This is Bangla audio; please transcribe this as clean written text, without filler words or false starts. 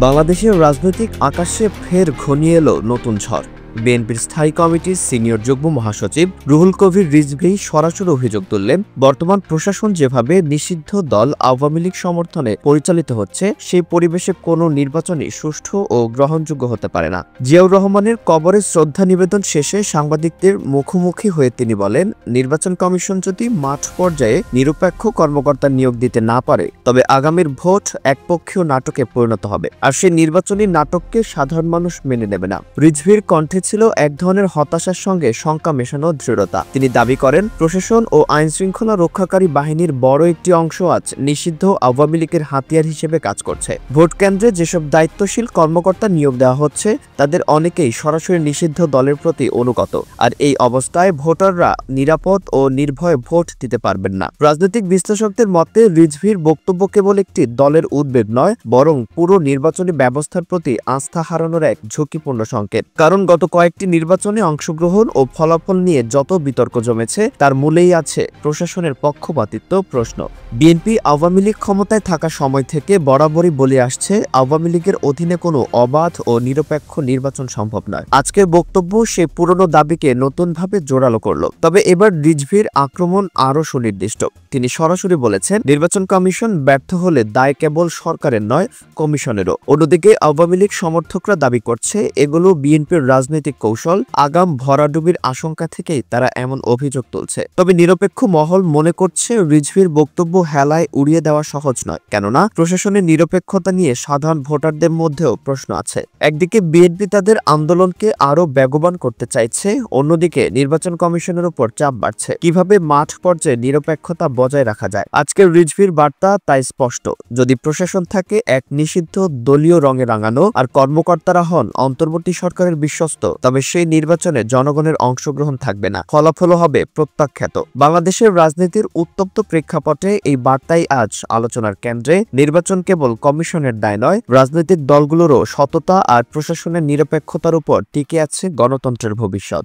বাংলাদেশের রাজনৈতিক আকাশে ফের ঘনিয়ে এলো নতুন ঝড়। বিএনপির স্থায়ী কমিটির সিনিয়র যুগ্ম মহাসচিব রুহুল কবির রিজভী সরাসরি অভিযোগ তুললেন, বর্তমান প্রশাসন যেভাবে নিষিদ্ধ দল আওয়ামী লীগ সমর্থনে পরিচালিত হচ্ছে, সেই পরিবেশে কোনো নির্বাচনই সুষ্ঠু ও গ্রহণযোগ্য হতে পারে না। জিয়াউর রহমানের কবরে শ্রদ্ধা নিবেদন শেষে সাংবাদিকদের মুখোমুখি হয়ে তিনি বলেন, নির্বাচন কমিশন যদি মাঠ পর্যায়ে নিরপেক্ষ কর্মকর্তা নিয়োগ দিতে না পারে, তবে আগামীর ভোট একপক্ষীয় নাটকে পরিণত হবে, আর সেই নির্বাচনী নাটককে সাধারণ মানুষ মেনে নেবে না। রিজভীর কণ্ঠে ছিল এক ধরনের হতাশার সঙ্গে শঙ্কা মেশানো দৃঢ়তা। তিনি দাবি করেন, প্রশাসন ও আইন শৃঙ্খলা রক্ষাকারী বাহিনীর বড় একটি অংশ আজ নিষিদ্ধ আওয়ামী লীগের হাতিয়ার হিসেবে কাজ করছে। ভোট কেন্দ্রে যেসব দায়িত্বশীল কর্মকর্তা নিয়োগ দেওয়া হচ্ছে, তাদের অনেকেই সরাসরি নিষিদ্ধ দলের প্রতি অনুগত, আর এই অবস্থায় ভোটাররা নিরাপদ ও নির্ভয়ে ভোট দিতে পারবেন না। রাজনৈতিক বিশ্লেষকদের মতে রিজভীর বক্তব্য কেবল একটি দলের উদ্বেগ নয়, বরং পুরো নির্বাচনী ব্যবস্থার প্রতি আস্থা হারানোর এক ঝুঁকিপূর্ণ সংকেত। কারণ গত কয়েকটি নির্বাচনে অংশগ্রহণ ও ফলাফল নিয়ে যত বিতর্ক জমেছে, তার মূলেই আছে প্রশাসনের পক্ষপাতিত্ব প্রশ্ন। বিএনপি আওয়ামী লীগ ক্ষমতায় থাকা সময় থেকে বরাবরই বলে আসছে, আওয়ামী লীগের অধীনে কোনো অবাধ ও নিরপেক্ষ নির্বাচন সম্ভব নয়। আজকের বক্তব্য সেই পুরনো দাবিকে নতুনভাবে জোরালো করল। তবে এবার রিজভীর আক্রমণ আরও সুনির্দিষ্ট। তিনি সরাসরি বলেছেন, নির্বাচন কমিশন ব্যর্থ হলে দায় কেবল সরকারের নয়, কমিশনেরও। অন্যদিকে আওয়ামী লীগ সমর্থকরা দাবি করছে, এগুলো বিএনপির রাজনৈতিক কৌশল, আগাম ভরাডুবির আশঙ্কা থেকেই তারা এমন অভিযোগ তুলছে। তবে নিরপেক্ষ মহল মনে করছে, রিজভীর বক্তব্য হেলায় উড়িয়ে দেওয়া সহজ নয়, কেননা প্রশাসনের নিরপেক্ষতা নিয়ে সাধারণ ভোটারদের মধ্যেও প্রশ্ন আছে। একদিকে বিএনপি তাদের আন্দোলনকে আরও বেগবান করতে চাইছে, অন্যদিকে নির্বাচন কমিশনের উপর চাপ বাড়ছে। কিভাবে মাঠ পর্যায়ে নিরপেক্ষতা বজায় রাখা যায়? আজকের রিজভীর বার্তা তাই স্পষ্ট। যদি প্রশাসন থাকে এক নিষিদ্ধ দলীয় রঙে রাঙানো, আর কর্মকর্তারা হন অন্তর্বর্তী সরকারের বিশ্বস্ত, তবে সেই নির্বাচনে জনগণের অংশগ্রহণ থাকবে না, ফলাফল হবে প্রত্যাখ্যাত। বাংলাদেশের রাজনীতির উত্তপ্ত প্রেক্ষাপটে এই বার্তাই আজ আলোচনার কেন্দ্রে। নির্বাচন কেবল কমিশনের দায় নয়, রাজনৈতিক দলগুলোরও সততা আর প্রশাসনের নিরপেক্ষতার উপর টিকে আছে গণতন্ত্রের ভবিষ্যৎ।